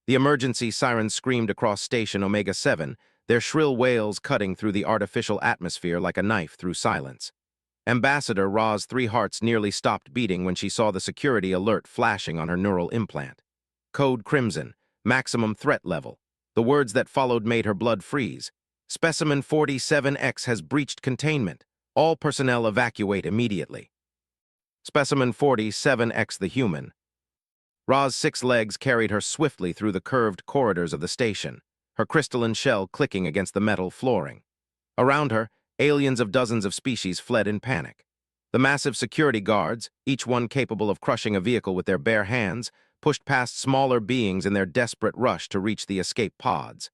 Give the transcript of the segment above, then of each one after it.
The emergency sirens screamed across Station Omega-7, their shrill wails cutting through the artificial atmosphere like a knife through silence. Ambassador Ra's three hearts nearly stopped beating when she saw the security alert flashing on her neural implant. Code Crimson, maximum threat level. The words that followed made her blood freeze. Specimen 47X has breached containment. All personnel evacuate immediately. Specimen 47X the human. Ra's 6 legs carried her swiftly through the curved corridors of the station, her crystalline shell clicking against the metal flooring. Around her, aliens of dozens of species fled in panic. The massive security guards, each one capable of crushing a vehicle with their bare hands, pushed past smaller beings in their desperate rush to reach the escape pods.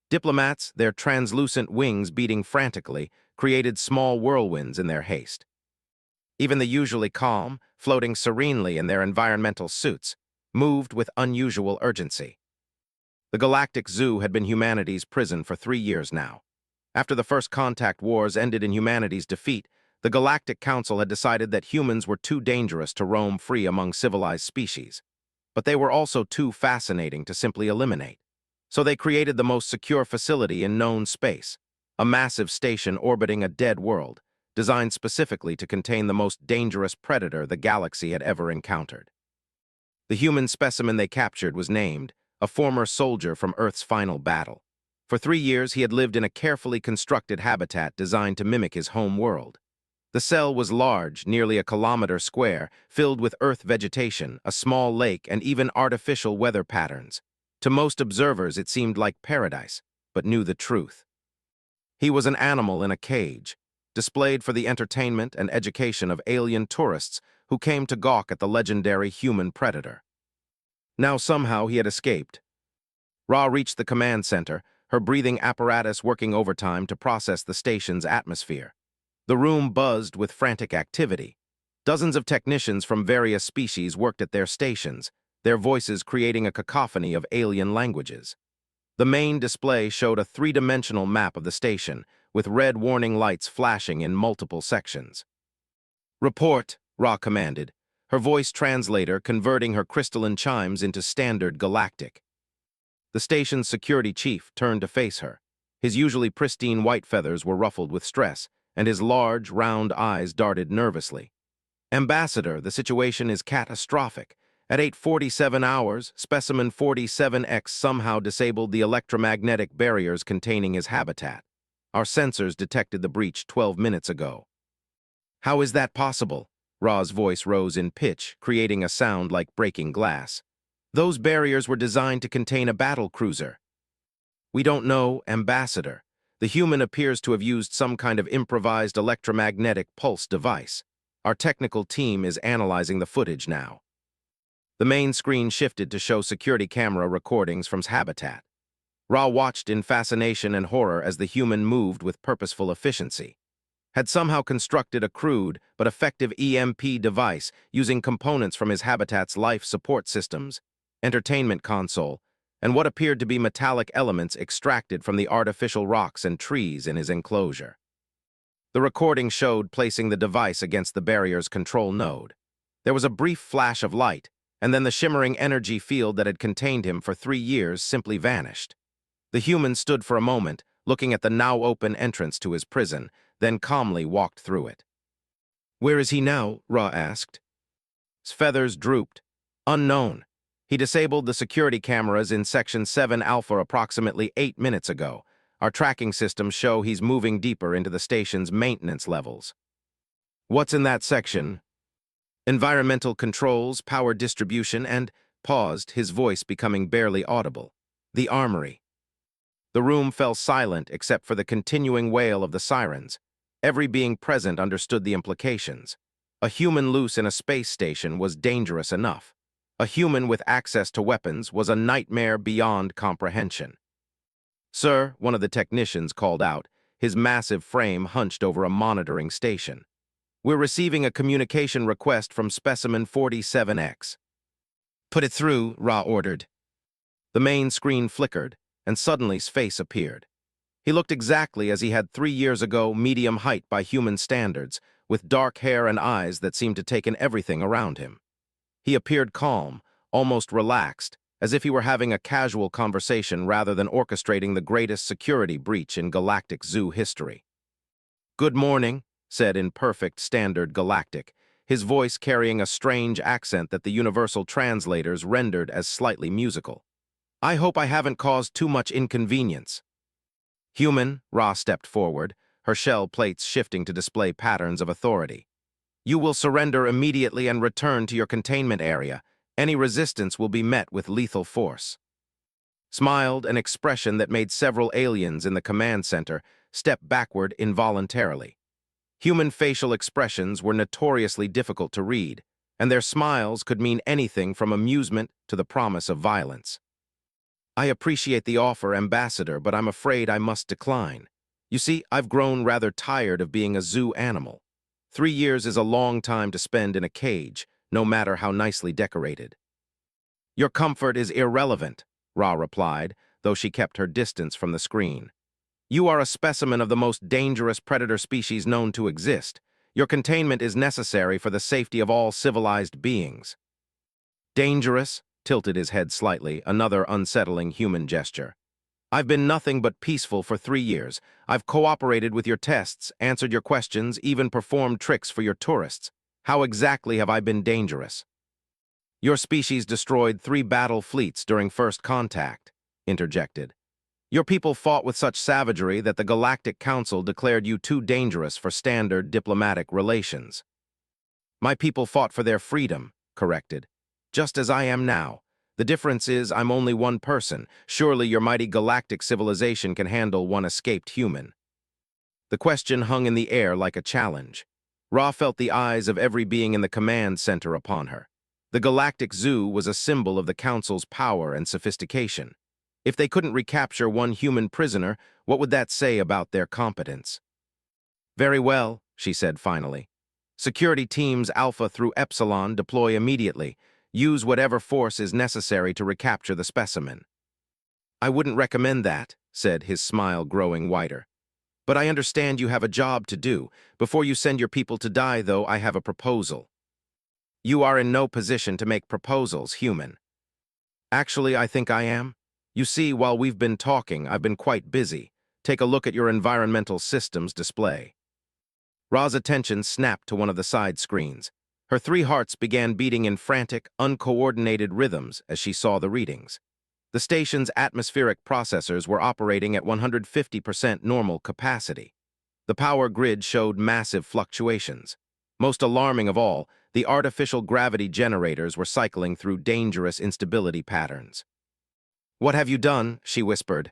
Diplomats, their translucent wings beating frantically, created small whirlwinds in their haste. Even the usually calm, floating serenely in their environmental suits, moved with unusual urgency. The Galactic Zoo had been humanity's prison for 3 years now. After the first contact wars ended in humanity's defeat, the Galactic Council had decided that humans were too dangerous to roam free among civilized species. But they were also too fascinating to simply eliminate. So they created the most secure facility in known space, a massive station orbiting a dead world, designed specifically to contain the most dangerous predator the galaxy had ever encountered. The human specimen they captured was named, a former soldier from Earth's final battle. For 3 years, he had lived in a carefully constructed habitat designed to mimic his home world. The cell was large, nearly a kilometer square, filled with Earth vegetation, a small lake, and even artificial weather patterns. To most observers, it seemed like paradise, but knew the truth. He was an animal in a cage, displayed for the entertainment and education of alien tourists who came to gawk at the legendary human predator. Now somehow he had escaped. Ra reached the command center, her breathing apparatus working overtime to process the station's atmosphere. The room buzzed with frantic activity. Dozens of technicians from various species worked at their stations, their voices creating a cacophony of alien languages. The main display showed a 3-dimensional map of the station, with red warning lights flashing in multiple sections. "Report," Ra commanded, her voice translator converting her crystalline chimes into standard galactic. The station's security chief turned to face her. His usually pristine white feathers were ruffled with stress, and his large, round eyes darted nervously. "Ambassador, the situation is catastrophic. At 8:47 hours, Specimen 47X somehow disabled the electromagnetic barriers containing his habitat. Our sensors detected the breach 12 minutes ago." "How is that possible?" Ra's voice rose in pitch, creating a sound like breaking glass. "Those barriers were designed to contain a battle cruiser." "We don't know, Ambassador. The human appears to have used some kind of improvised electromagnetic pulse device. Our technical team is analyzing the footage now." The main screen shifted to show security camera recordings from his habitat. Ra watched in fascination and horror as the human moved with purposeful efficiency. Had somehow constructed a crude but effective EMP device using components from his habitat's life support systems, entertainment console, and what appeared to be metallic elements extracted from the artificial rocks and trees in his enclosure. The recording showed placing the device against the barrier's control node. There was a brief flash of light, and then the shimmering energy field that had contained him for 3 years simply vanished. The human stood for a moment, looking at the now open entrance to his prison, then calmly walked through it. "Where is he now?" Ra asked. His feathers drooped. "Unknown. He disabled the security cameras in Section 7 Alpha approximately 8 minutes ago. Our tracking systems show he's moving deeper into the station's maintenance levels." "What's in that section?" "Environmental controls, power distribution, and," paused, his voice becoming barely audible, "the armory." The room fell silent except for the continuing wail of the sirens. Every being present understood the implications. A human loose in a space station was dangerous enough. A human with access to weapons was a nightmare beyond comprehension. "Sir," one of the technicians called out, his massive frame hunched over a monitoring station. "We're receiving a communication request from Specimen 47X. "Put it through," Ra ordered. The main screen flickered, and suddenly his face appeared. He looked exactly as he had 3 years ago, medium height by human standards, with dark hair and eyes that seemed to take in everything around him. He appeared calm, almost relaxed, as if he were having a casual conversation rather than orchestrating the greatest security breach in galactic zoo history. "Good morning," said in perfect standard galactic, his voice carrying a strange accent that the universal translators rendered as slightly musical. "I hope I haven't caused too much inconvenience." "Human," Ra stepped forward, her shell plates shifting to display patterns of authority. "You will surrender immediately and return to your containment area. Any resistance will be met with lethal force." Smiled, an expression that made several aliens in the command center step backward involuntarily. Human facial expressions were notoriously difficult to read, and their smiles could mean anything from amusement to the promise of violence. "I appreciate the offer, Ambassador, but I'm afraid I must decline. You see, I've grown rather tired of being a zoo animal. 3 years is a long time to spend in a cage, no matter how nicely decorated." "Your comfort is irrelevant," Ra replied, though she kept her distance from the screen. "You are a specimen of the most dangerous predator species known to exist. Your containment is necessary for the safety of all civilized beings." "Dangerous?" tilted his head slightly, another unsettling human gesture. "I've been nothing but peaceful for 3 years. I've cooperated with your tests, answered your questions, even performed tricks for your tourists. How exactly have I been dangerous?" "Your species destroyed 3 battle fleets during first contact," interjected. "Your people fought with such savagery that the Galactic Council declared you too dangerous for standard diplomatic relations." "My people fought for their freedom," corrected. "Just as I am now. The difference is I'm only one person. Surely your mighty galactic civilization can handle one escaped human." The question hung in the air like a challenge. Ra felt the eyes of every being in the command center upon her. The Galactic Zoo was a symbol of the Council's power and sophistication. If they couldn't recapture one human prisoner, what would that say about their competence? "Very well," she said finally. "Security teams Alpha through Epsilon deploy immediately. Use whatever force is necessary to recapture the specimen." "I wouldn't recommend that," said his smile growing wider. "But I understand you have a job to do. Before you send your people to die, though, I have a proposal." "You are in no position to make proposals, human." "Actually, I think I am. You see, while we've been talking, I've been quite busy. Take a look at your environmental systems display." Ra's attention snapped to one of the side screens. Her 3 hearts began beating in frantic, uncoordinated rhythms as she saw the readings. The station's atmospheric processors were operating at 150% normal capacity. The power grid showed massive fluctuations. Most alarming of all, the artificial gravity generators were cycling through dangerous instability patterns. "What have you done?" she whispered.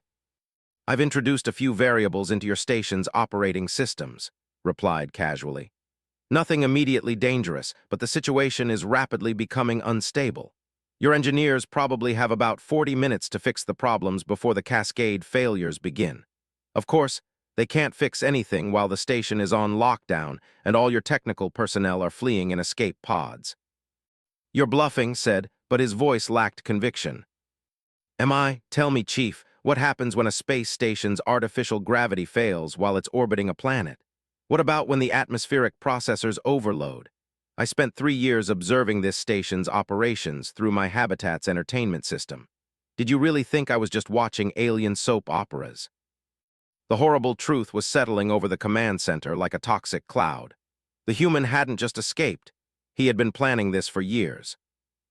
"I've introduced a few variables into your station's operating systems," replied casually. "Nothing immediately dangerous, but the situation is rapidly becoming unstable. Your engineers probably have about 40 minutes to fix the problems before the cascade failures begin. Of course, they can't fix anything while the station is on lockdown and all your technical personnel are fleeing in escape pods." "You're bluffing," said, but his voice lacked conviction. "Am I? Tell me, Chief, what happens when a space station's artificial gravity fails while it's orbiting a planet? What about when the atmospheric processors overload? I spent 3 years observing this station's operations through my Habitat's entertainment system. Did you really think I was just watching alien soap operas?" The horrible truth was settling over the command center like a toxic cloud. The human hadn't just escaped. He had been planning this for years.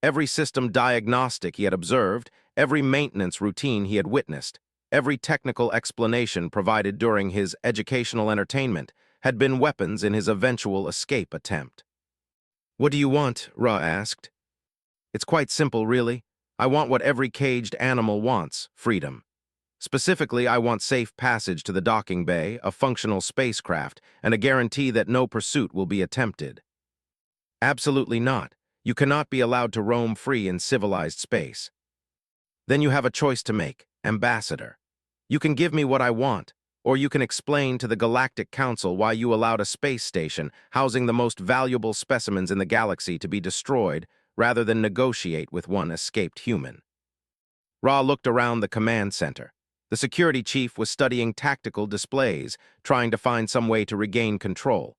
Every system diagnostic he had observed, every maintenance routine he had witnessed, every technical explanation provided during his educational entertainment had been weapons in his eventual escape attempt. "What do you want?" Ra asked. "It's quite simple, really. I want what every caged animal wants: freedom. Specifically, I want safe passage to the docking bay, a functional spacecraft, and a guarantee that no pursuit will be attempted." "Absolutely not. You cannot be allowed to roam free in civilized space." "Then you have a choice to make, Ambassador. You can give me what I want, or you can explain to the Galactic Council why you allowed a space station housing the most valuable specimens in the galaxy to be destroyed rather than negotiate with one escaped human." Ra looked around the command center. The security chief was studying tactical displays, trying to find some way to regain control.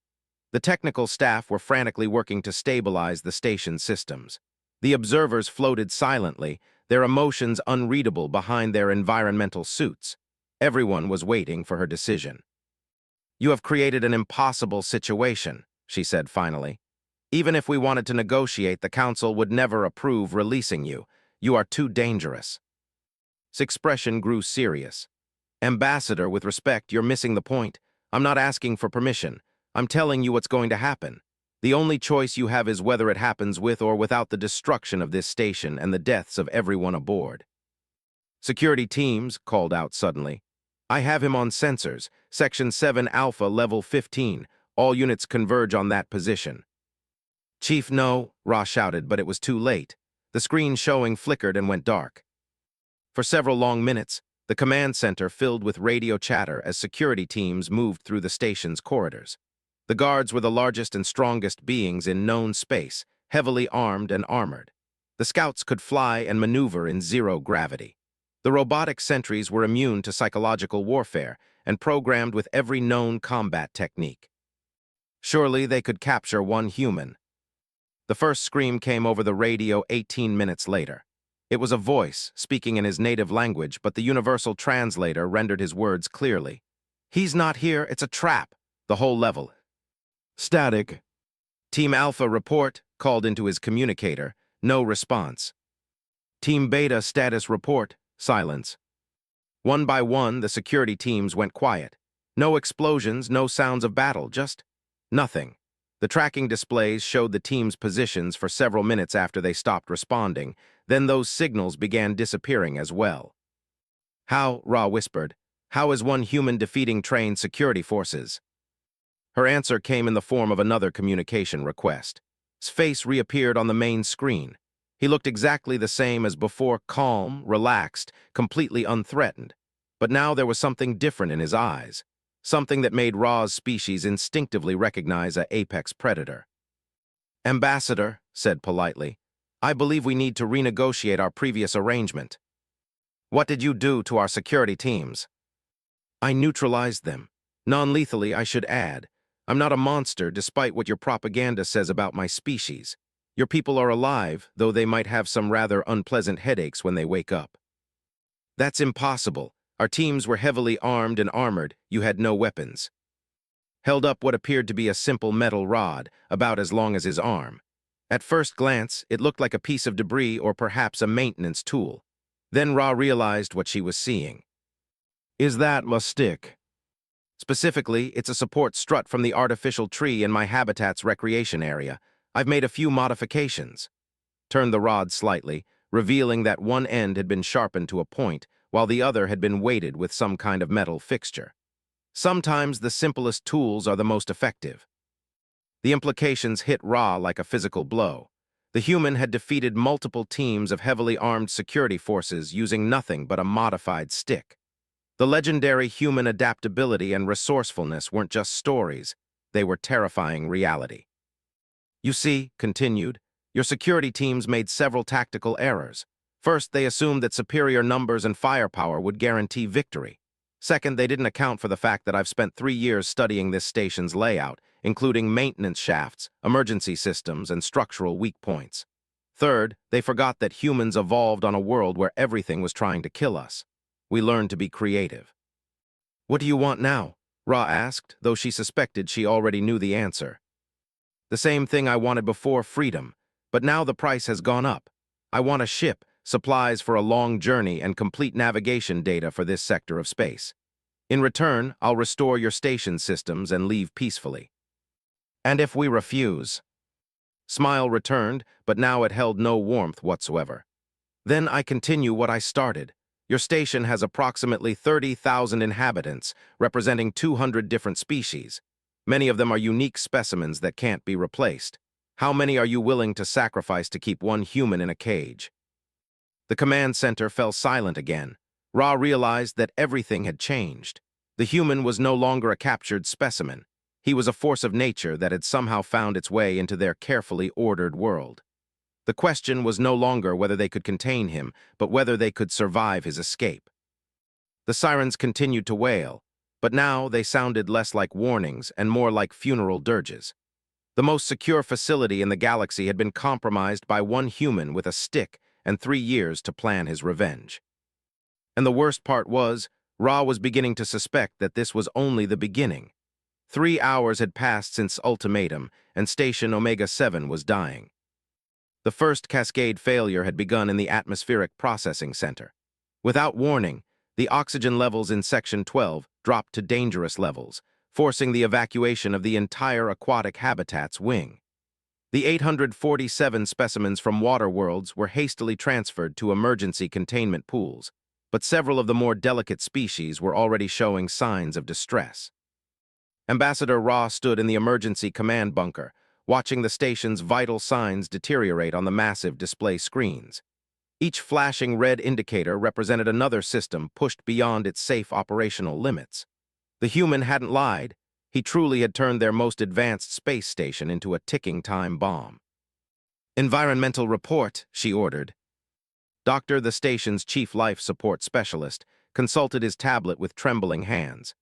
The technical staff were frantically working to stabilize the station's systems. The observers floated silently, their emotions unreadable behind their environmental suits. Everyone was waiting for her decision. "You have created an impossible situation," she said finally. "Even if we wanted to negotiate, the Council would never approve releasing you. You are too dangerous." His expression grew serious. "Ambassador, with respect, you're missing the point. I'm not asking for permission. I'm telling you what's going to happen. The only choice you have is whether it happens with or without the destruction of this station and the deaths of everyone aboard." "Security teams," called out suddenly. "I have him on sensors. Section 7 Alpha, level 15. All units converge on that position." "Chief, no," Ra shouted, but it was too late. The screen showing flickered and went dark. For several long minutes, the command center filled with radio chatter as security teams moved through the station's corridors. The guards were the largest and strongest beings in known space, heavily armed and armored. The scouts could fly and maneuver in zero gravity. The robotic sentries were immune to psychological warfare and programmed with every known combat technique. Surely they could capture one human. The first scream came over the radio 18 minutes later. It was a voice, speaking in his native language, but the universal translator rendered his words clearly. "He's not here, it's a trap." The whole level. "Static." "Team Alpha, report," called into his communicator. No response. "Team Beta, status report." Silence. One by one, the security teams went quiet. No explosions, no sounds of battle, just nothing. The tracking displays showed the team's positions for several minutes after they stopped responding. Then those signals began disappearing as well. "How," Ra whispered, "how is one human defeating trained security forces?" Her answer came in the form of another communication request. His face reappeared on the main screen. He looked exactly the same as before, calm, relaxed, completely unthreatened. But now there was something different in his eyes, something that made Ra's species instinctively recognize an apex predator. "Ambassador," said politely, "I believe we need to renegotiate our previous arrangement." "What did you do to our security teams?" "I neutralized them. Non-lethally, I should add. I'm not a monster, despite what your propaganda says about my species. Your people are alive, though they might have some rather unpleasant headaches when they wake up." "That's impossible. Our teams were heavily armed and armored. You had no weapons." Held up what appeared to be a simple metal rod, about as long as his arm. At first glance, it looked like a piece of debris or perhaps a maintenance tool. Then Ra realized what she was seeing. "Is that a stick?" "Specifically, it's a support strut from the artificial tree in my habitat's recreation area. I've made a few modifications." Turned the rod slightly, revealing that one end had been sharpened to a point, while the other had been weighted with some kind of metal fixture. Sometimes the simplest tools are the most effective. The implications hit Ra like a physical blow. The human had defeated multiple teams of heavily armed security forces using nothing but a modified stick. The legendary human adaptability and resourcefulness weren't just stories, they were terrifying reality. "You see," continued, "your security teams made several tactical errors. First, they assumed that superior numbers and firepower would guarantee victory. Second, they didn't account for the fact that I've spent 3 years studying this station's layout, including maintenance shafts, emergency systems, and structural weak points. Third, they forgot that humans evolved on a world where everything was trying to kill us. We learned to be creative." "What do you want now?" Ra asked, though she suspected she already knew the answer. "The same thing I wanted before, freedom. But now the price has gone up. I want a ship, supplies for a long journey, and complete navigation data for this sector of space. In return, I'll restore your station systems and leave peacefully." "And if we refuse?" Smile returned, but now it held no warmth whatsoever. "Then I continue what I started. Your station has approximately 30,000 inhabitants, representing 200 different species. Many of them are unique specimens that can't be replaced. How many are you willing to sacrifice to keep one human in a cage?" The command center fell silent again. Ra realized that everything had changed. The human was no longer a captured specimen. He was a force of nature that had somehow found its way into their carefully ordered world. The question was no longer whether they could contain him, but whether they could survive his escape. The sirens continued to wail, but now they sounded less like warnings and more like funeral dirges. The most secure facility in the galaxy had been compromised by one human with a stick and 3 years to plan his revenge. And the worst part was, Ra was beginning to suspect that this was only the beginning. 3 hours had passed since ultimatum, and Station Omega-7 was dying. The first cascade failure had begun in the atmospheric processing center. Without warning, the oxygen levels in Section 12 dropped to dangerous levels, forcing the evacuation of the entire aquatic habitat's wing. The 847 specimens from water worlds were hastily transferred to emergency containment pools, but several of the more delicate species were already showing signs of distress. Ambassador Ra stood in the emergency command bunker, watching the station's vital signs deteriorate on the massive display screens. Each flashing red indicator represented another system pushed beyond its safe operational limits. The human hadn't lied. He truly had turned their most advanced space station into a ticking time bomb. "Environmental report," she ordered. Doctor, the station's chief life support specialist, consulted his tablet with trembling hands.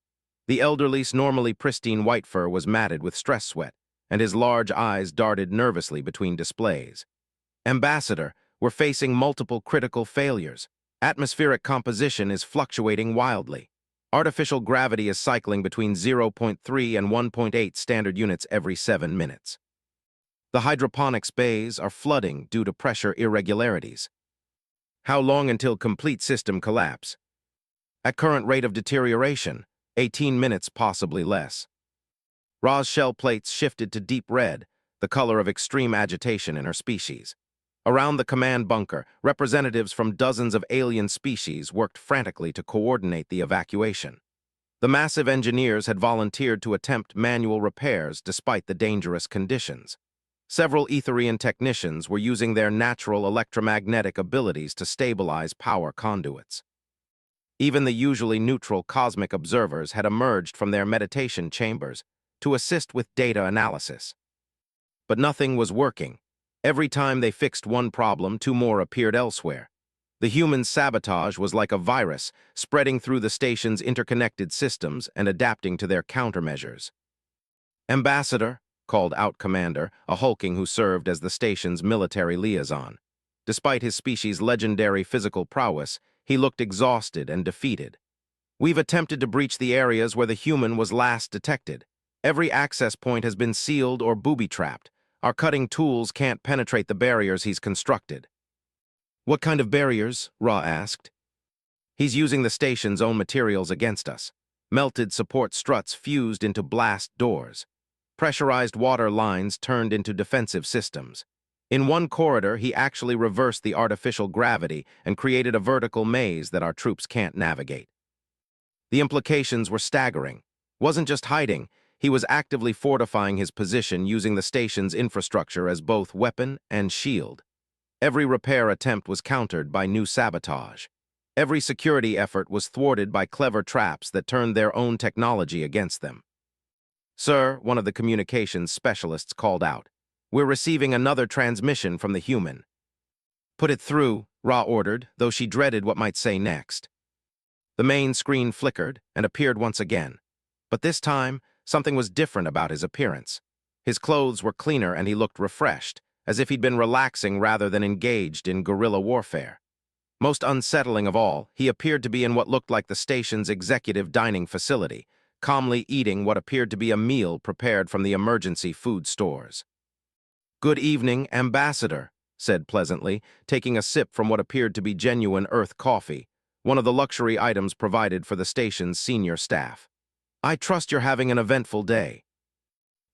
The elderly's normally pristine white fur was matted with stress sweat, and his large eyes darted nervously between displays. "Ambassador, we're facing multiple critical failures. Atmospheric composition is fluctuating wildly. Artificial gravity is cycling between 0.3 and 1.8 standard units every 7 minutes. The hydroponics bays are flooding due to pressure irregularities. How long until complete system collapse? At current rate of deterioration, 18 minutes, possibly less." Ra's shell plates shifted to deep red, the color of extreme agitation in her species. Around the command bunker, representatives from dozens of alien species worked frantically to coordinate the evacuation. The massive engineers had volunteered to attempt manual repairs despite the dangerous conditions. Several Etherian technicians were using their natural electromagnetic abilities to stabilize power conduits. Even the usually neutral cosmic observers had emerged from their meditation chambers to assist with data analysis. But nothing was working. Every time they fixed one problem, 2 more appeared elsewhere. The human sabotage was like a virus, spreading through the station's interconnected systems and adapting to their countermeasures. "Ambassador," called out Commander, a hulking who served as the station's military liaison. Despite his species' legendary physical prowess, he looked exhausted and defeated. "We've attempted to breach the areas where the human was last detected. Every access point has been sealed or booby-trapped. Our cutting tools can't penetrate the barriers he's constructed." "What kind of barriers?" Ra asked. "He's using the station's own materials against us. Melted support struts fused into blast doors. Pressurized water lines turned into defensive systems. In one corridor, he actually reversed the artificial gravity and created a vertical maze that our troops can't navigate." The implications were staggering. Wasn't just hiding, he was actively fortifying his position using the station's infrastructure as both weapon and shield. Every repair attempt was countered by new sabotage. Every security effort was thwarted by clever traps that turned their own technology against them. "Sir," one of the communications specialists called out, "we're receiving another transmission from the human." "Put it through," Ra ordered, though she dreaded what might say next. The main screen flickered and appeared once again. But this time, something was different about his appearance. His clothes were cleaner and he looked refreshed, as if he'd been relaxing rather than engaged in guerrilla warfare. Most unsettling of all, he appeared to be in what looked like the station's executive dining facility, calmly eating what appeared to be a meal prepared from the emergency food stores. "Good evening, Ambassador," said pleasantly, taking a sip from what appeared to be genuine Earth coffee, one of the luxury items provided for the station's senior staff. "I trust you're having an eventful day.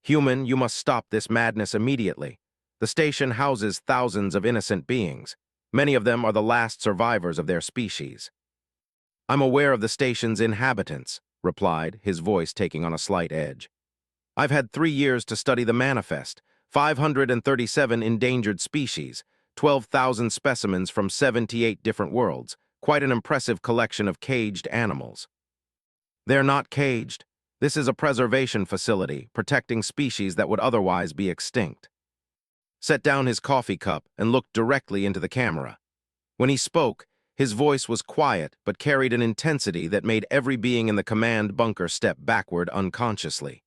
Human, you must stop this madness immediately. The station houses thousands of innocent beings. Many of them are the last survivors of their species." "I'm aware of the station's inhabitants," replied, his voice taking on a slight edge. "I've had 3 years to study the manifest, 537 endangered species, 12,000 specimens from 78 different worlds, quite an impressive collection of caged animals." "They're not caged. This is a preservation facility, protecting species that would otherwise be extinct." Set down his coffee cup and looked directly into the camera. When he spoke, his voice was quiet but carried an intensity that made every being in the command bunker step backward unconsciously.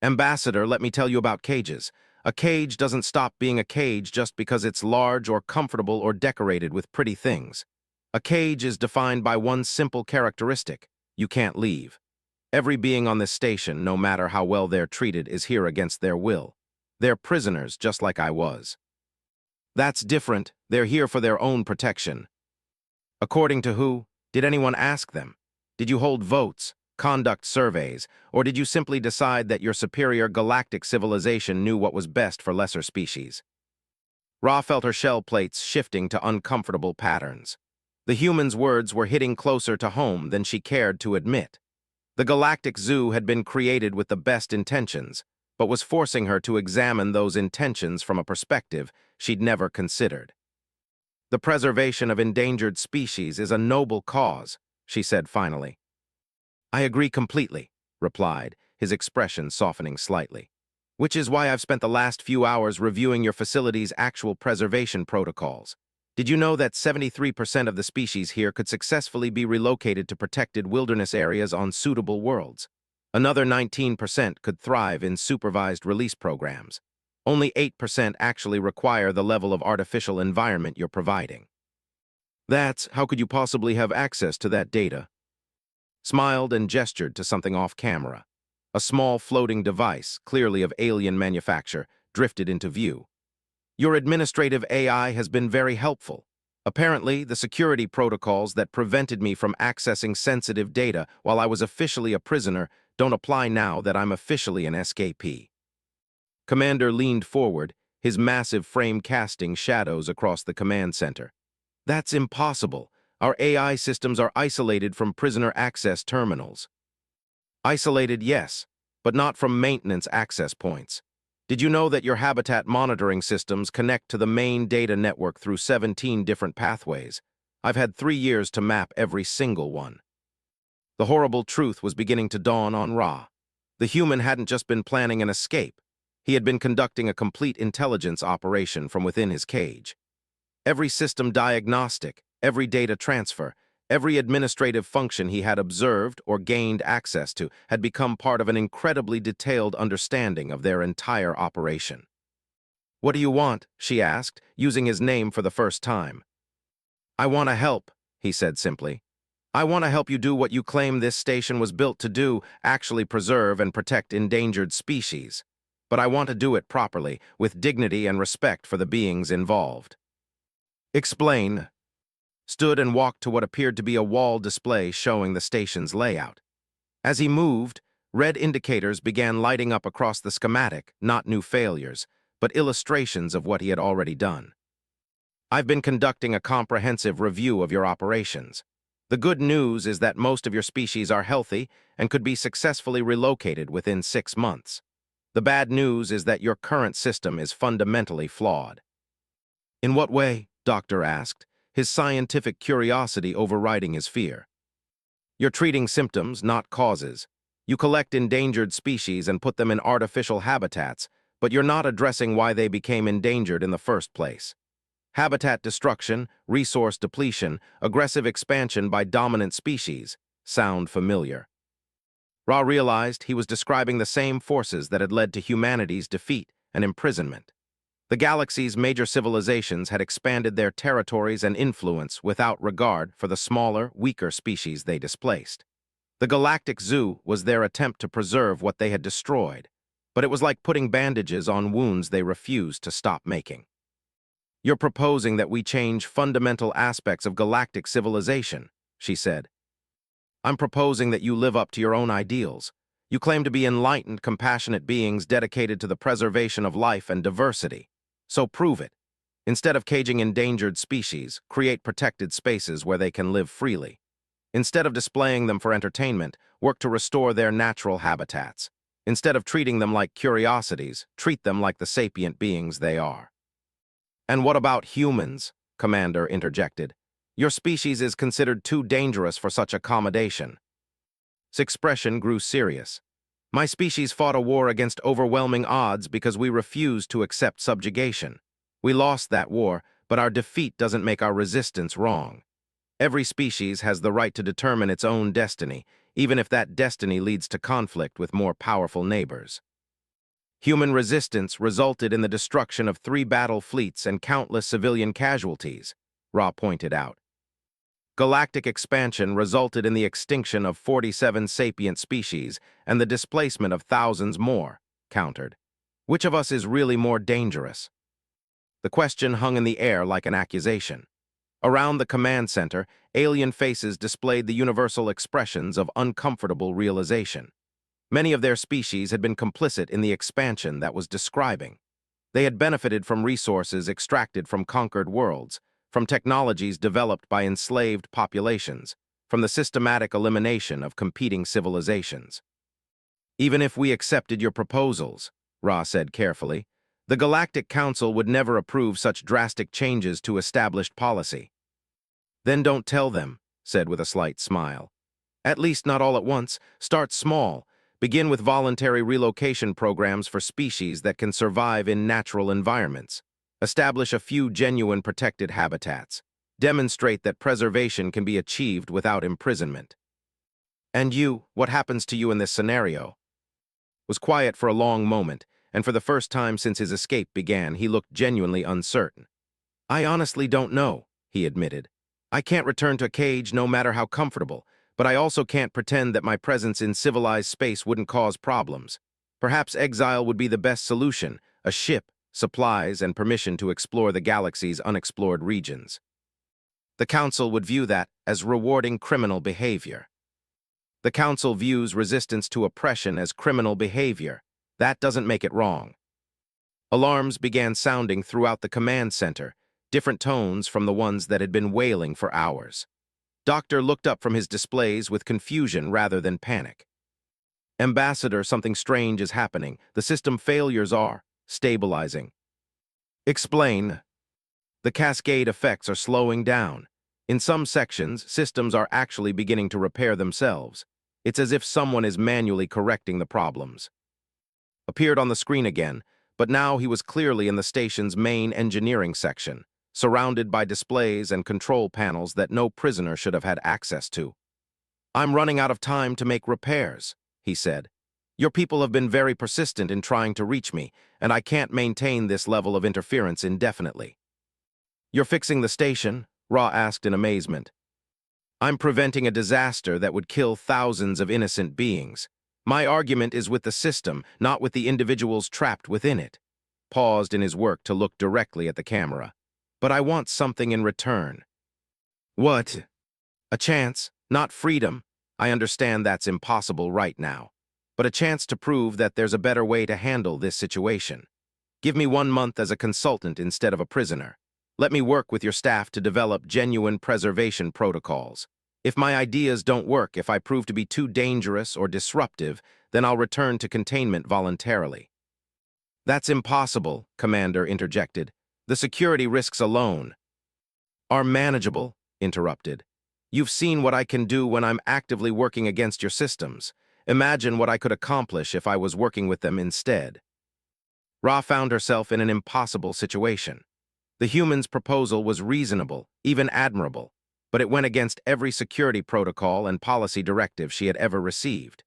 "Ambassador, let me tell you about cages. A cage doesn't stop being a cage just because it's large or comfortable or decorated with pretty things. A cage is defined by one simple characteristic: you can't leave. Every being on this station, no matter how well they're treated, is here against their will. They're prisoners, just like I was. That's different. They're here for their own protection. According to who? Did anyone ask them? Did you hold votes, conduct surveys, or did you simply decide that your superior galactic civilization knew what was best for lesser species? Ra felt her shell plates shifting to uncomfortable patterns. The human's words were hitting closer to home than she cared to admit. The Galactic Zoo had been created with the best intentions, but was forcing her to examine those intentions from a perspective she'd never considered. The preservation of endangered species is a noble cause, she said finally. I agree completely, replied, his expression softening slightly. Which is why I've spent the last few hours reviewing your facility's actual preservation protocols. Did you know that 73% of the species here could successfully be relocated to protected wilderness areas on suitable worlds? Another 19% could thrive in supervised release programs. Only 8% actually require the level of artificial environment you're providing. How could you possibly have access to that data? Smiled and gestured to something off camera. A small floating device, clearly of alien manufacture, drifted into view. Your administrative AI has been very helpful. Apparently, the security protocols that prevented me from accessing sensitive data while I was officially a prisoner don't apply now that I'm officially an escapee. Commander leaned forward, his massive frame casting shadows across the command center. That's impossible. Our AI systems are isolated from prisoner access terminals. Isolated, yes, but not from maintenance access points. Did you know that your habitat monitoring systems connect to the main data network through 17 different pathways? I've had 3 years to map every single one. The horrible truth was beginning to dawn on Ra. The human hadn't just been planning an escape. He had been conducting a complete intelligence operation from within his cage. Every system diagnostic, every data transfer, every administrative function he had observed or gained access to had become part of an incredibly detailed understanding of their entire operation. What do you want? She asked, using his name for the first time. I want to help, he said simply. I want to help you do what you claim this station was built to do, actually preserve and protect endangered species. But I want to do it properly, with dignity and respect for the beings involved. Explain. Stood and walked to what appeared to be a wall display showing the station's layout. As he moved, red indicators began lighting up across the schematic, not new failures, but illustrations of what he had already done. I've been conducting a comprehensive review of your operations. The good news is that most of your species are healthy and could be successfully relocated within 6 months. The bad news is that your current system is fundamentally flawed. In what way? Doctor asked, his scientific curiosity overriding his fear. You're treating symptoms, not causes. You collect endangered species and put them in artificial habitats, but you're not addressing why they became endangered in the first place. Habitat destruction, resource depletion, aggressive expansion by dominant species sound familiar. Ra realized he was describing the same forces that had led to humanity's defeat and imprisonment. The galaxy's major civilizations had expanded their territories and influence without regard for the smaller, weaker species they displaced. The Galactic Zoo was their attempt to preserve what they had destroyed, but it was like putting bandages on wounds they refused to stop making. You're proposing that we change fundamental aspects of galactic civilization, she said. I'm proposing that you live up to your own ideals. You claim to be enlightened, compassionate beings dedicated to the preservation of life and diversity. So prove it. Instead of caging endangered species, create protected spaces where they can live freely. Instead of displaying them for entertainment, work to restore their natural habitats. Instead of treating them like curiosities, treat them like the sapient beings they are. And what about humans? Commander interjected. Your species is considered too dangerous for such accommodation. His expression grew serious. My species fought a war against overwhelming odds because we refused to accept subjugation. We lost that war, but our defeat doesn't make our resistance wrong. Every species has the right to determine its own destiny, even if that destiny leads to conflict with more powerful neighbors. Human resistance resulted in the destruction of 3 battle fleets and countless civilian casualties, Ra pointed out. Galactic expansion resulted in the extinction of 47 sapient species and the displacement of thousands more, countered. Which of us is really more dangerous? The question hung in the air like an accusation. Around the command center, alien faces displayed the universal expressions of uncomfortable realization. Many of their species had been complicit in the expansion that was describing. They had benefited from resources extracted from conquered worlds, from technologies developed by enslaved populations, from the systematic elimination of competing civilizations. Even if we accepted your proposals, Ra said carefully, the Galactic Council would never approve such drastic changes to established policy. Then don't tell them, said with a slight smile. At least not all at once. Start small. Begin with voluntary relocation programs for species that can survive in natural environments. Establish a few genuine protected habitats. Demonstrate that preservation can be achieved without imprisonment. And you, what happens to you in this scenario? Was quiet for a long moment, and for the first time since his escape began, he looked genuinely uncertain. I honestly don't know, he admitted. I can't return to a cage no matter how comfortable, but I also can't pretend that my presence in civilized space wouldn't cause problems. Perhaps exile would be the best solution, a ship, supplies, and permission to explore the galaxy's unexplored regions. The Council would view that as rewarding criminal behavior. The Council views resistance to oppression as criminal behavior. That doesn't make it wrong. Alarms began sounding throughout the command center, different tones from the ones that had been wailing for hours. Doctor looked up from his displays with confusion rather than panic. Ambassador, something strange is happening. The system failures are stabilizing. Explain. The cascade effects are slowing down. In some sections, systems are actually beginning to repair themselves. It's as if someone is manually correcting the problems. Appeared on the screen again, but now he was clearly in the station's main engineering section, surrounded by displays and control panels that no prisoner should have had access to. I'm running out of time to make repairs, he said. Your people have been very persistent in trying to reach me, and I can't maintain this level of interference indefinitely. You're fixing the station? Ra asked in amazement. I'm preventing a disaster that would kill thousands of innocent beings. My argument is with the system, not with the individuals trapped within it. Paused in his work to look directly at the camera. But I want something in return. What? A chance, not freedom. I understand that's impossible right now. But a chance to prove that there's a better way to handle this situation. Give me 1 month as a consultant instead of a prisoner. Let me work with your staff to develop genuine preservation protocols. If my ideas don't work, if I prove to be too dangerous or disruptive, then I'll return to containment voluntarily. That's impossible, Commander interjected. The security risks alone are manageable, interrupted. You've seen what I can do when I'm actively working against your systems. Imagine what I could accomplish if I was working with them instead. Ra found herself in an impossible situation. The human's proposal was reasonable, even admirable, but it went against every security protocol and policy directive she had ever received.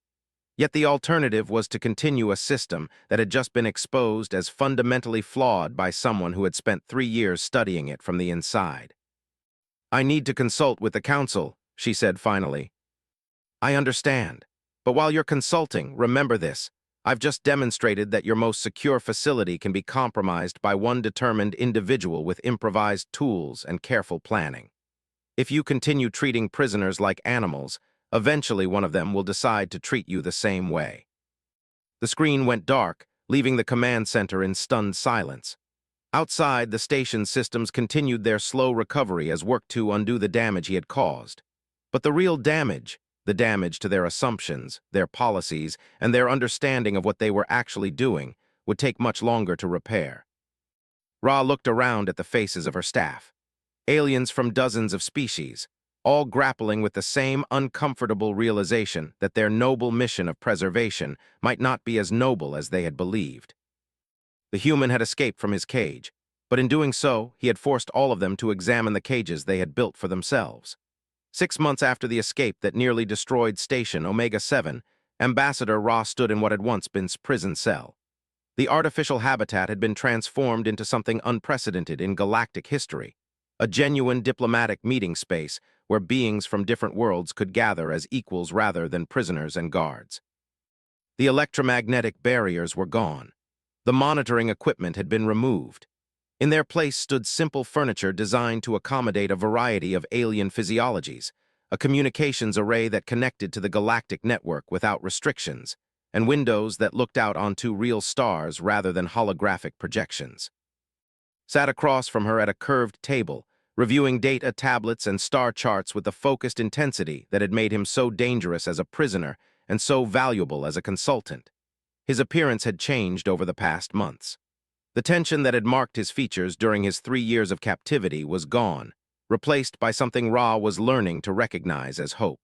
Yet the alternative was to continue a system that had just been exposed as fundamentally flawed by someone who had spent 3 years studying it from the inside. I need to consult with the Council, she said finally. I understand. But while you're consulting, remember this. I've just demonstrated that your most secure facility can be compromised by one determined individual with improvised tools and careful planning. If you continue treating prisoners like animals, eventually one of them will decide to treat you the same way. The screen went dark, leaving the command center in stunned silence. Outside, the station's systems continued their slow recovery as work to undo the damage he had caused. But the real damage, the damage to their assumptions, their policies, and their understanding of what they were actually doing, would take much longer to repair. Ra looked around at the faces of her staff. Aliens from dozens of species, all grappling with the same uncomfortable realization that their noble mission of preservation might not be as noble as they had believed. The human had escaped from his cage, but in doing so, he had forced all of them to examine the cages they had built for themselves. 6 months after the escape that nearly destroyed Station Omega 7, Ambassador Ra stood in what had once been his prison cell. The artificial habitat had been transformed into something unprecedented in galactic history, a genuine diplomatic meeting space where beings from different worlds could gather as equals rather than prisoners and guards. The electromagnetic barriers were gone. The monitoring equipment had been removed. In their place stood simple furniture designed to accommodate a variety of alien physiologies, a communications array that connected to the galactic network without restrictions, and windows that looked out onto real stars rather than holographic projections. Sat across from her at a curved table, reviewing data tablets and star charts with the focused intensity that had made him so dangerous as a prisoner and so valuable as a consultant. His appearance had changed over the past months. The tension that had marked his features during his 3 years of captivity was gone, replaced by something Ra was learning to recognize as hope.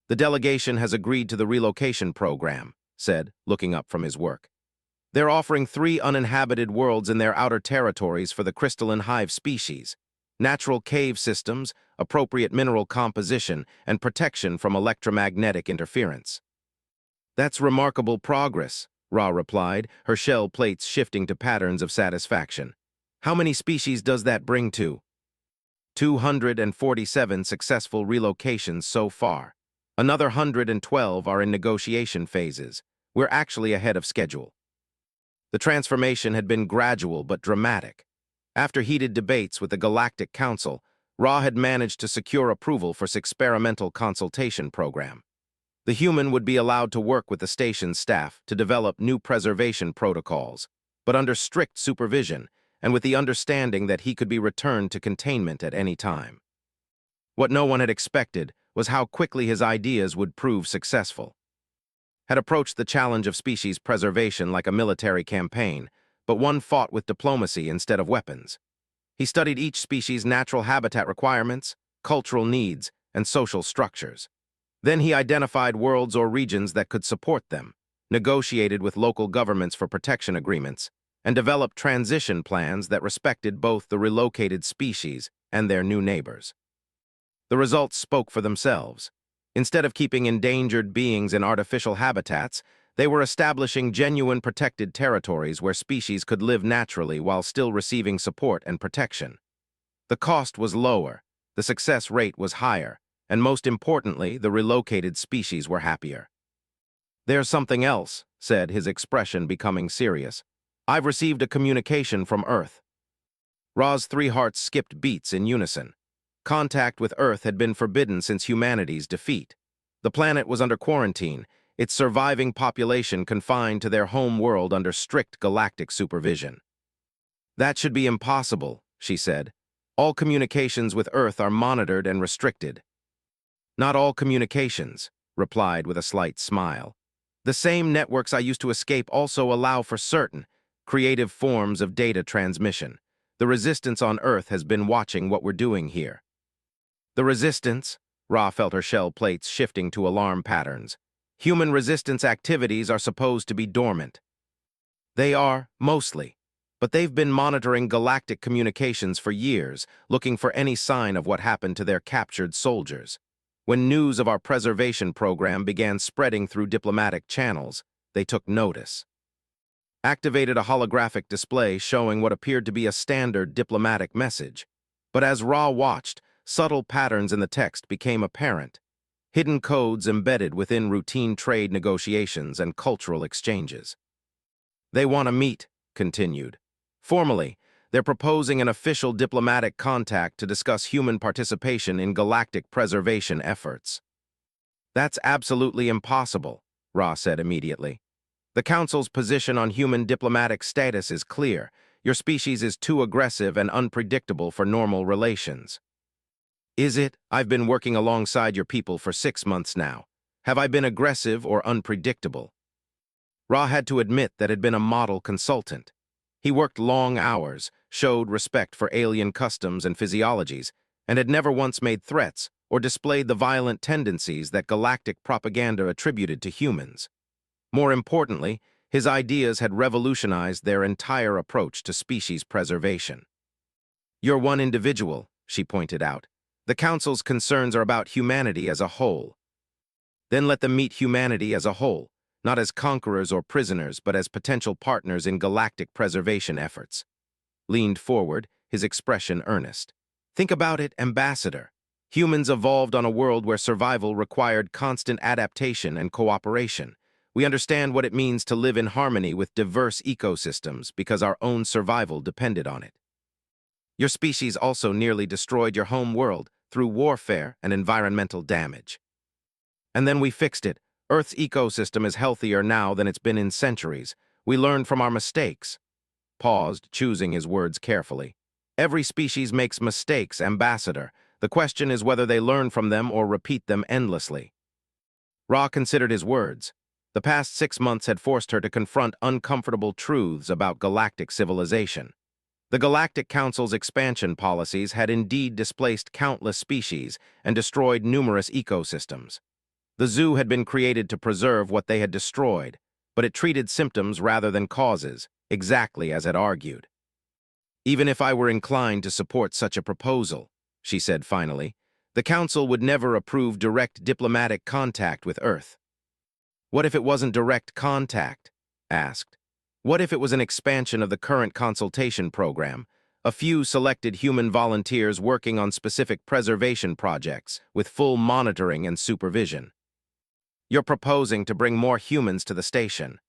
"The delegation has agreed to the relocation program," said, looking up from his work. "They're offering 3 uninhabited worlds in their outer territories for the crystalline hive species, natural cave systems, appropriate mineral composition, and protection from electromagnetic interference." "That's remarkable progress," Ra replied, her shell plates shifting to patterns of satisfaction. "How many species does that bring to?" 247 successful relocations so far. Another 112 are in negotiation phases. We're actually ahead of schedule. The transformation had been gradual but dramatic. After heated debates with the Galactic Council, Ra had managed to secure approval for its experimental consultation program. The human would be allowed to work with the station's staff to develop new preservation protocols, but under strict supervision and with the understanding that he could be returned to containment at any time. What no one had expected was how quickly his ideas would prove successful. Had approached the challenge of species preservation like a military campaign, but one fought with diplomacy instead of weapons. He studied each species' natural habitat requirements, cultural needs, and social structures. Then he identified worlds or regions that could support them, negotiated with local governments for protection agreements, and developed transition plans that respected both the relocated species and their new neighbors. The results spoke for themselves. Instead of keeping endangered beings in artificial habitats, they were establishing genuine protected territories where species could live naturally while still receiving support and protection. The cost was lower, the success rate was higher, and most importantly, the relocated species were happier. "There's something else," said, his expression becoming serious. "I've received a communication from Earth." Ra's 3 hearts skipped beats in unison. Contact with Earth had been forbidden since humanity's defeat. The planet was under quarantine, its surviving population confined to their home world under strict galactic supervision. "That should be impossible," she said. "All communications with Earth are monitored and restricted." "Not all communications," replied with a slight smile. "The same networks I used to escape also allow for certain, creative forms of data transmission. The Resistance on Earth has been watching what we're doing here." "The Resistance?" Ra felt her shell plates shifting to alarm patterns. "Human resistance activities are supposed to be dormant." "They are, mostly. But they've been monitoring galactic communications for years, looking for any sign of what happened to their captured soldiers. When news of our preservation program began spreading through diplomatic channels, they took notice. Activated a holographic display showing what appeared to be a standard diplomatic message. But as Ra watched, subtle patterns in the text became apparent. Hidden codes embedded within routine trade negotiations and cultural exchanges. "They want to meet," continued. "Formally, they're proposing an official diplomatic contact to discuss human participation in galactic preservation efforts." "That's absolutely impossible," Ra said immediately. "The Council's position on human diplomatic status is clear. Your species is too aggressive and unpredictable for normal relations." "Is it? I've been working alongside your people for 6 months now. Have I been aggressive or unpredictable?" Ra had to admit that had been a model consultant. He worked long hours, showed respect for alien customs and physiologies, and had never once made threats or displayed the violent tendencies that galactic propaganda attributed to humans. More importantly, his ideas had revolutionized their entire approach to species preservation. "You're one individual," she pointed out. "The Council's concerns are about humanity as a whole." "Then let them meet humanity as a whole, not as conquerors or prisoners, but as potential partners in galactic preservation efforts. Leaned forward, his expression earnest. Think about it, Ambassador. Humans evolved on a world where survival required constant adaptation and cooperation. We understand what it means to live in harmony with diverse ecosystems because our own survival depended on it. Your species also nearly destroyed your home world through warfare and environmental damage. And then we fixed it. Earth's ecosystem is healthier now than it's been in centuries. We learned from our mistakes. Paused, choosing his words carefully. Every species makes mistakes, Ambassador. The question is whether they learn from them or repeat them endlessly. Ra considered his words. The past 6 months had forced her to confront uncomfortable truths about galactic civilization. The Galactic Council's expansion policies had indeed displaced countless species and destroyed numerous ecosystems. The zoo had been created to preserve what they had destroyed, but it treated symptoms rather than causes, exactly as it argued. Even if I were inclined to support such a proposal, she said finally, the Council would never approve direct diplomatic contact with Earth. What if it wasn't direct contact? Asked. What if it was an expansion of the current consultation program, a few selected human volunteers working on specific preservation projects with full monitoring and supervision? You're proposing to bring more humans to the station.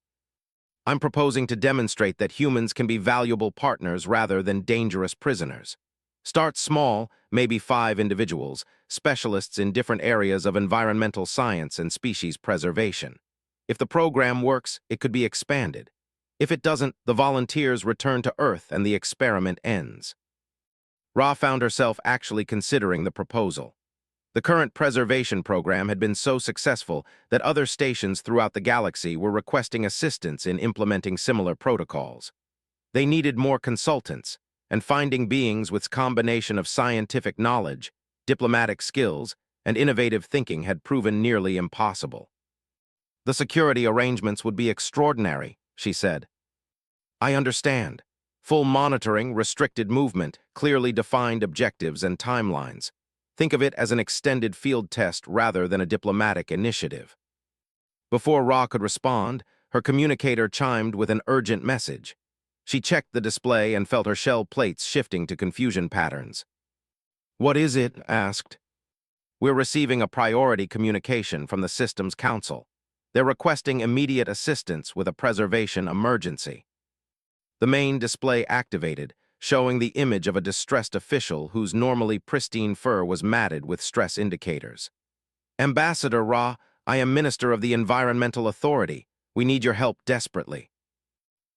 I'm proposing to demonstrate that humans can be valuable partners rather than dangerous prisoners. Start small, maybe 5 individuals, specialists in different areas of environmental science and species preservation. If the program works, it could be expanded. If it doesn't, the volunteers return to Earth and the experiment ends. Ra found herself actually considering the proposal. The current preservation program had been so successful that other stations throughout the galaxy were requesting assistance in implementing similar protocols. They needed more consultants, and finding beings with combination of scientific knowledge, diplomatic skills, and innovative thinking had proven nearly impossible. The security arrangements would be extraordinary, she said. I understand. Full monitoring, restricted movement, clearly defined objectives and timelines. Think of it as an extended field test rather than a diplomatic initiative. Before Ra could respond, her communicator chimed with an urgent message. She checked the display and felt her shell plates shifting to confusion patterns. What is it? Asked. We're receiving a priority communication from the Systems Council. They're requesting immediate assistance with a preservation emergency. The main display activated, showing the image of a distressed official whose normally pristine fur was matted with stress indicators. Ambassador Ra, I am Minister of the Environmental Authority. We need your help desperately.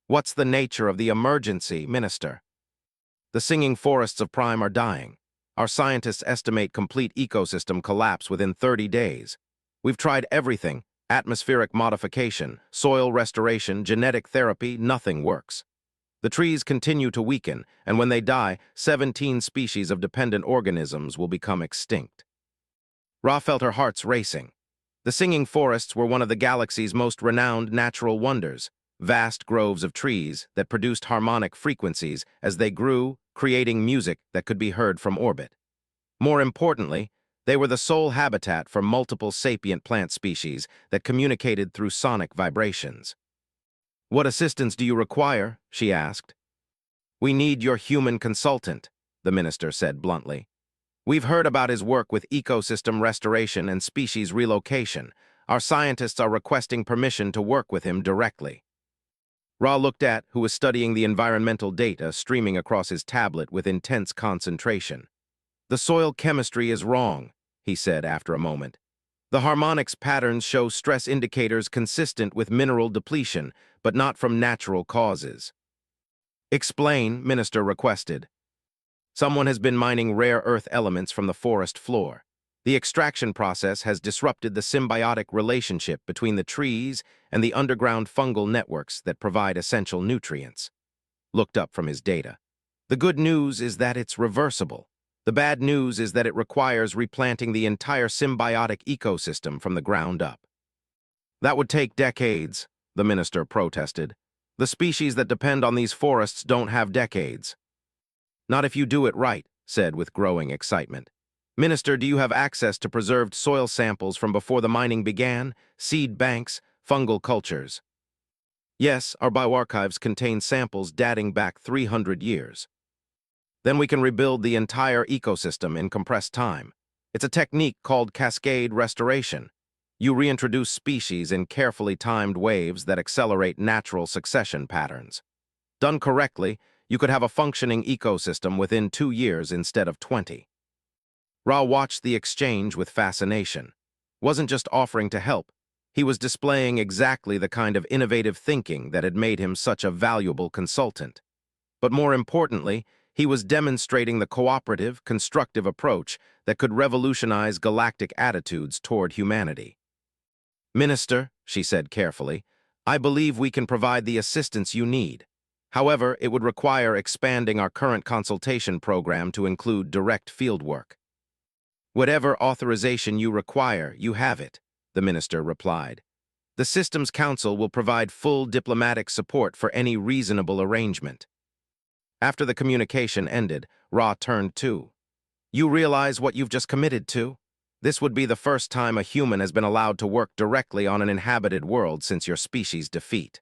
What's the nature of the emergency, Minister? The singing forests of Prime are dying. Our scientists estimate complete ecosystem collapse within 30 days. We've tried everything, atmospheric modification, soil restoration, genetic therapy, nothing works. The trees continue to weaken, and when they die, 17 species of dependent organisms will become extinct. Ra felt her heart's racing. The singing forests were one of the galaxy's most renowned natural wonders, vast groves of trees that produced harmonic frequencies as they grew, creating music that could be heard from orbit. More importantly, they were the sole habitat for multiple sapient plant species that communicated through sonic vibrations. What assistance do you require? She asked. We need your human consultant, the minister said bluntly. We've heard about his work with ecosystem restoration and species relocation. Our scientists are requesting permission to work with him directly. Ra looked at who was studying the environmental data streaming across his tablet with intense concentration. The soil chemistry is wrong, he said after a moment. The harmonics patterns show stress indicators consistent with mineral depletion, but not from natural causes. Explain, Minister requested. Someone has been mining rare earth elements from the forest floor. The extraction process has disrupted the symbiotic relationship between the trees and the underground fungal networks that provide essential nutrients. Looked up from his data. The good news is that it's reversible. The bad news is that it requires replanting the entire symbiotic ecosystem from the ground up. That would take decades, the minister protested. The species that depend on these forests don't have decades. Not if you do it right, said with growing excitement. Minister, do you have access to preserved soil samples from before the mining began, seed banks, fungal cultures. Yes, our bioarchives contain samples dating back 300 years. Then we can rebuild the entire ecosystem in compressed time. It's a technique called cascade restoration. You reintroduce species in carefully timed waves that accelerate natural succession patterns. Done correctly, you could have a functioning ecosystem within 2 years instead of 20. Ra watched the exchange with fascination. Wasn't just offering to help, he was displaying exactly the kind of innovative thinking that had made him such a valuable consultant. But more importantly, he was demonstrating the cooperative, constructive approach that could revolutionize galactic attitudes toward humanity. "Minister," she said carefully, "I believe we can provide the assistance you need. However, it would require expanding our current consultation program to include direct fieldwork." "Whatever authorization you require, you have it," the minister replied. "The Systems Council will provide full diplomatic support for any reasonable arrangement." After the communication ended, Ra turned to, "You realize what you've just committed to? This would be the first time a human has been allowed to work directly on an inhabited world since your species' defeat."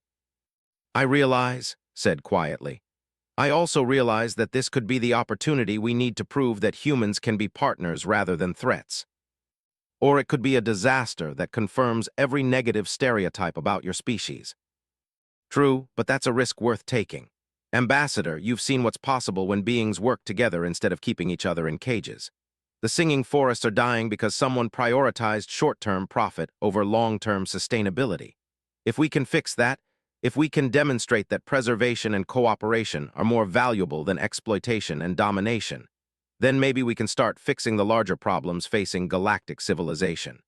"I realize," said quietly. "I also realize that this could be the opportunity we need to prove that humans can be partners rather than threats. Or it could be a disaster that confirms every negative stereotype about your species." "True, but that's a risk worth taking. Ambassador, you've seen what's possible when beings work together instead of keeping each other in cages. The singing forests are dying because someone prioritized short-term profit over long-term sustainability. If we can fix that, if we can demonstrate that preservation and cooperation are more valuable than exploitation and domination, then maybe we can start fixing the larger problems facing galactic civilization."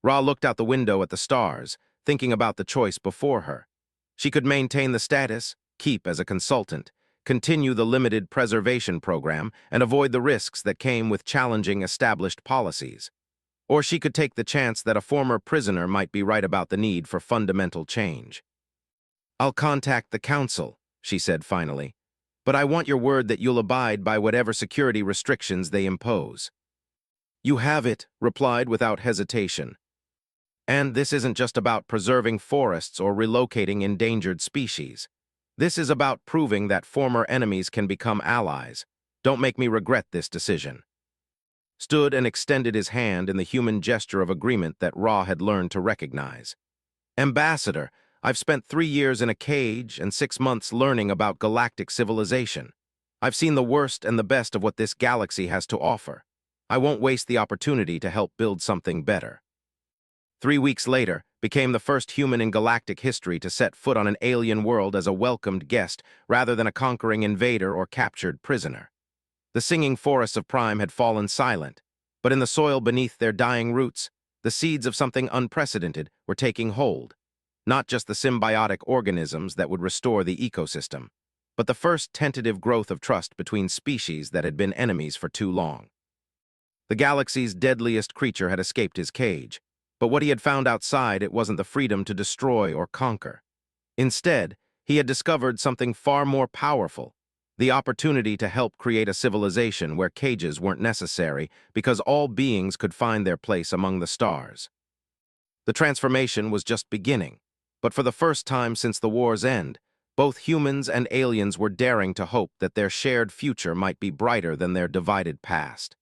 Ra looked out the window at the stars, thinking about the choice before her. She could maintain the status, keep as a consultant, continue the limited preservation program, and avoid the risks that came with challenging established policies. Or she could take the chance that a former prisoner might be right about the need for fundamental change. "I'll contact the council," she said finally, "but I want your word that you'll abide by whatever security restrictions they impose." "You have it," replied without hesitation. "And this isn't just about preserving forests or relocating endangered species. This is about proving that former enemies can become allies. Don't make me regret this decision." Stood and extended his hand in the human gesture of agreement that Ra had learned to recognize. "Ambassador, I've spent 3 years in a cage and 6 months learning about galactic civilization. I've seen the worst and the best of what this galaxy has to offer. I won't waste the opportunity to help build something better." 3 weeks later, became the first human in galactic history to set foot on an alien world as a welcomed guest rather than a conquering invader or captured prisoner. The singing forests of Prime had fallen silent, but in the soil beneath their dying roots, the seeds of something unprecedented were taking hold. Not just the symbiotic organisms that would restore the ecosystem, but the first tentative growth of trust between species that had been enemies for too long. The galaxy's deadliest creature had escaped his cage, but what he had found outside, it wasn't the freedom to destroy or conquer. Instead, he had discovered something far more powerful, the opportunity to help create a civilization where cages weren't necessary because all beings could find their place among the stars. The transformation was just beginning, but for the first time since the war's end, both humans and aliens were daring to hope that their shared future might be brighter than their divided past.